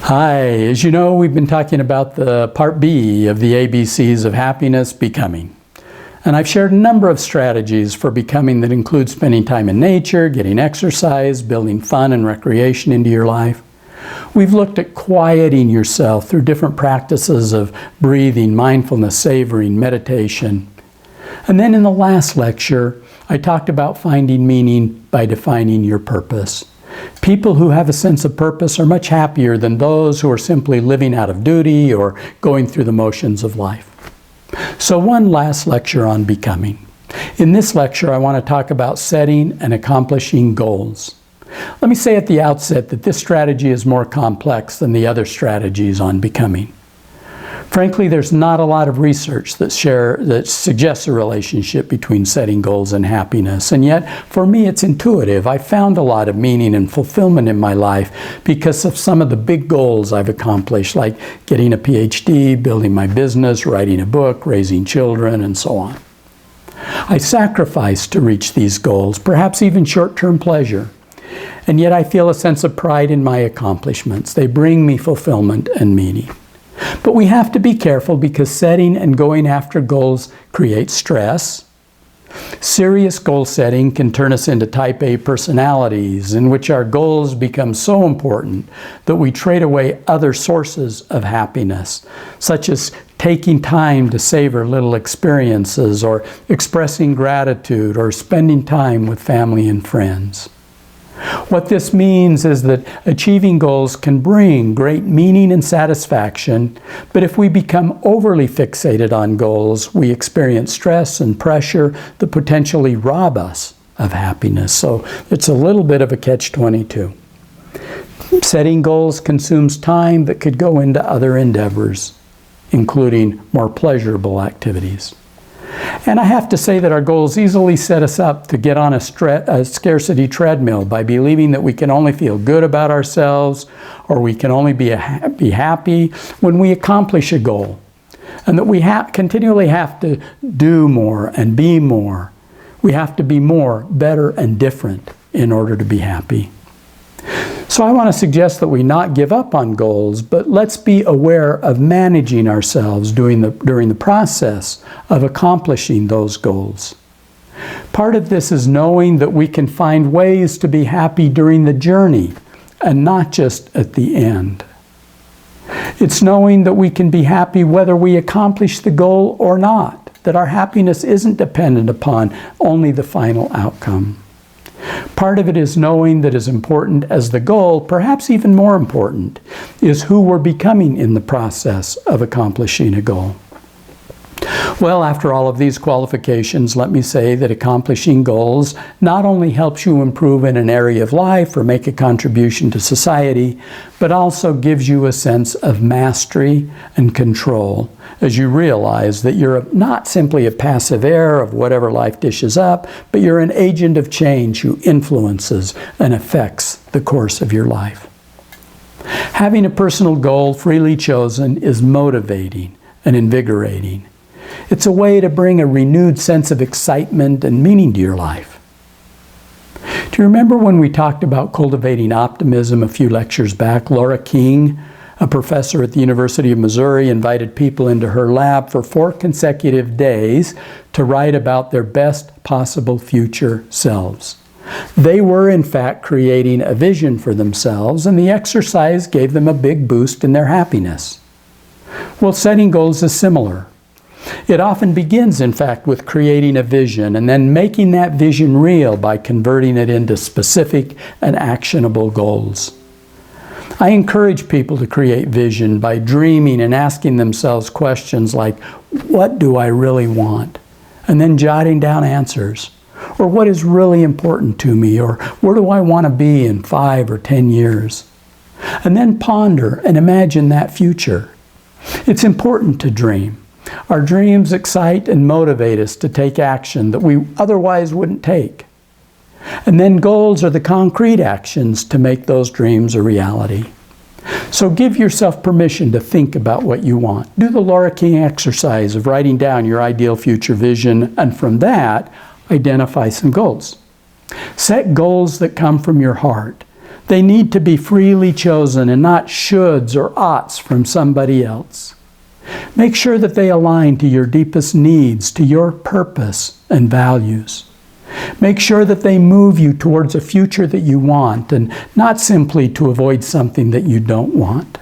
Hi, as you know, we've been talking about the part B of the ABCs of happiness, becoming. And I've shared a number of strategies for becoming that include spending time in nature, getting exercise, building fun and recreation into your life. We've looked at quieting yourself through different practices of breathing, mindfulness, savoring, meditation. And then in the last lecture, I talked about finding meaning by defining your purpose. People who have a sense of purpose are much happier than those who are simply living out of duty or going through the motions of life. So one last lecture on becoming. In this lecture, I want to talk about setting and accomplishing goals. Let me say at the outset that this strategy is more complex than the other strategies on becoming. Frankly, there's not a lot of research that suggests a relationship between setting goals and happiness. And yet, for me, it's intuitive. I found a lot of meaning and fulfillment in my life because of some of the big goals I've accomplished, like getting a PhD, building my business, writing a book, raising children, and so on. I sacrificed to reach these goals, perhaps even short-term pleasure. And yet I feel a sense of pride in my accomplishments. They bring me fulfillment and meaning. But we have to be careful because setting and going after goals creates stress. Serious goal setting can turn us into type A personalities in which our goals become so important that we trade away other sources of happiness, such as taking time to savor little experiences or expressing gratitude or spending time with family and friends. What this means is that achieving goals can bring great meaning and satisfaction, but if we become overly fixated on goals, we experience stress and pressure that potentially rob us of happiness. So it's a little bit of a catch-22. Setting goals consumes time that could go into other endeavors, including more pleasurable activities. And I have to say that our goals easily set us up to get on a scarcity treadmill by believing that we can only feel good about ourselves or we can only be happy when we accomplish a goal. And that we continually have to do more and be more. We have to be more, better, and different in order to be happy. So I want to suggest that we not give up on goals, but let's be aware of managing ourselves during the process of accomplishing those goals. Part of this is knowing that we can find ways to be happy during the journey and not just at the end. It's knowing that we can be happy whether we accomplish the goal or not, that our happiness isn't dependent upon only the final outcome. Part of it is knowing that as important as the goal, perhaps even more important, is who we're becoming in the process of accomplishing a goal. Well, after all of these qualifications, let me say that accomplishing goals not only helps you improve in an area of life or make a contribution to society, but also gives you a sense of mastery and control as you realize that you're not simply a passive heir of whatever life dishes up, but you're an agent of change who influences and affects the course of your life. Having a personal goal freely chosen is motivating and invigorating. It's a way to bring a renewed sense of excitement and meaning to your life. Do you remember when we talked about cultivating optimism a few lectures back? Laura King, a professor at the University of Missouri, invited people into her lab for 4 consecutive days to write about their best possible future selves. They were, in fact, creating a vision for themselves, and the exercise gave them a big boost in their happiness. Well, setting goals is similar. It often begins, in fact, with creating a vision and then making that vision real by converting it into specific and actionable goals. I encourage people to create vision by dreaming and asking themselves questions like, what do I really want? And then jotting down answers. Or what is really important to me? Or where do I want to be in 5 or 10 years? And then ponder and imagine that future. It's important to dream. Our dreams excite and motivate us to take action that we otherwise wouldn't take. And then goals are the concrete actions to make those dreams a reality. So give yourself permission to think about what you want. Do the Laura King exercise of writing down your ideal future vision, and from that, identify some goals. Set goals that come from your heart, They need to be freely chosen and not shoulds or oughts from somebody else. Make sure that they align to your deepest needs, to your purpose and values. Make sure that they move you towards a future that you want and not simply to avoid something that you don't want.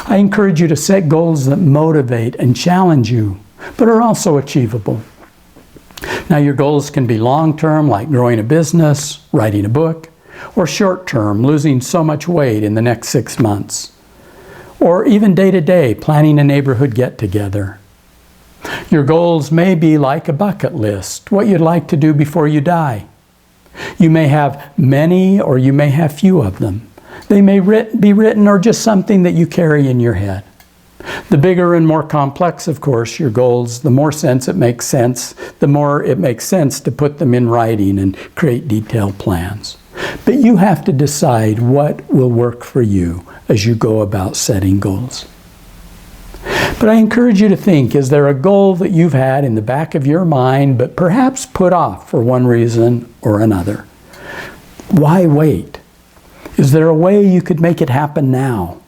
I encourage you to set goals that motivate and challenge you, but are also achievable. Now, your goals can be long-term, like growing a business, writing a book, or short-term, losing so much weight in the next 6 months, or even day-to-day, planning a neighborhood get-together. Your goals may be like a bucket list, what you'd like to do before you die. You may have many or you may have few of them. They may be written or just something that you carry in your head. The bigger and more complex, of course, your goals, the more it makes sense to put them in writing and create detailed plans. But you have to decide what will work for you as you go about setting goals. But I encourage you to think, is there a goal that you've had in the back of your mind, but perhaps put off for one reason or another? Why wait? Is there a way you could make it happen now?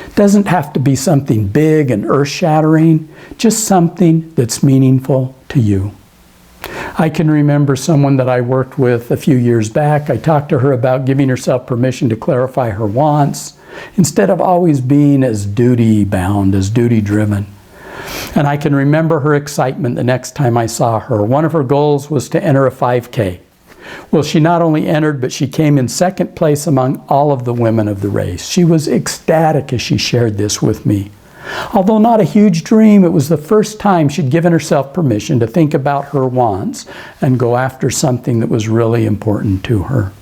It doesn't have to be something big and earth-shattering, just something that's meaningful to you. I can remember someone that I worked with a few years back. I talked to her about giving herself permission to clarify her wants instead of always being as duty-bound, as duty-driven. And I can remember her excitement the next time I saw her. One of her goals was to enter a 5K. Well, she not only entered, but she came in second place among all of the women of the race. She was ecstatic as she shared this with me. Although not a huge dream, it was the first time she'd given herself permission to think about her wants and go after something that was really important to her.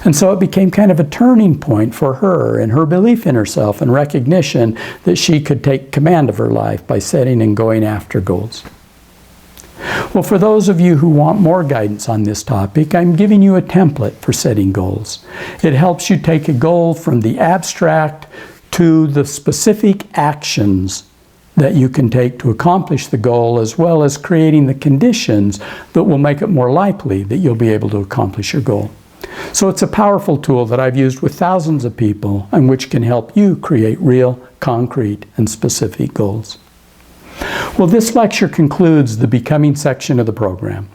And so it became kind of a turning point for her and her belief in herself and recognition that she could take command of her life by setting and going after goals. Well, for those of you who want more guidance on this topic, I'm giving you a template for setting goals. It helps you take a goal from the abstract to the specific actions that you can take to accomplish the goal, as well as creating the conditions that will make it more likely that you'll be able to accomplish your goal. So it's a powerful tool that I've used with thousands of people and which can help you create real, concrete, and specific goals. Well, this lecture concludes the Becoming section of the program.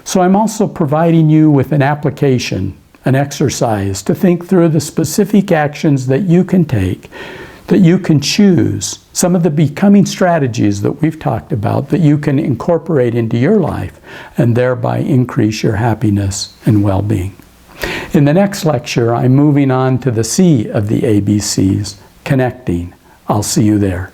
So I'm also providing you with an application, an exercise to think through the specific actions that you can take, that you can choose, some of the becoming strategies that we've talked about that you can incorporate into your life and thereby increase your happiness and well-being. In the next lecture, I'm moving on to the C of the ABCs, connecting. I'll see you there.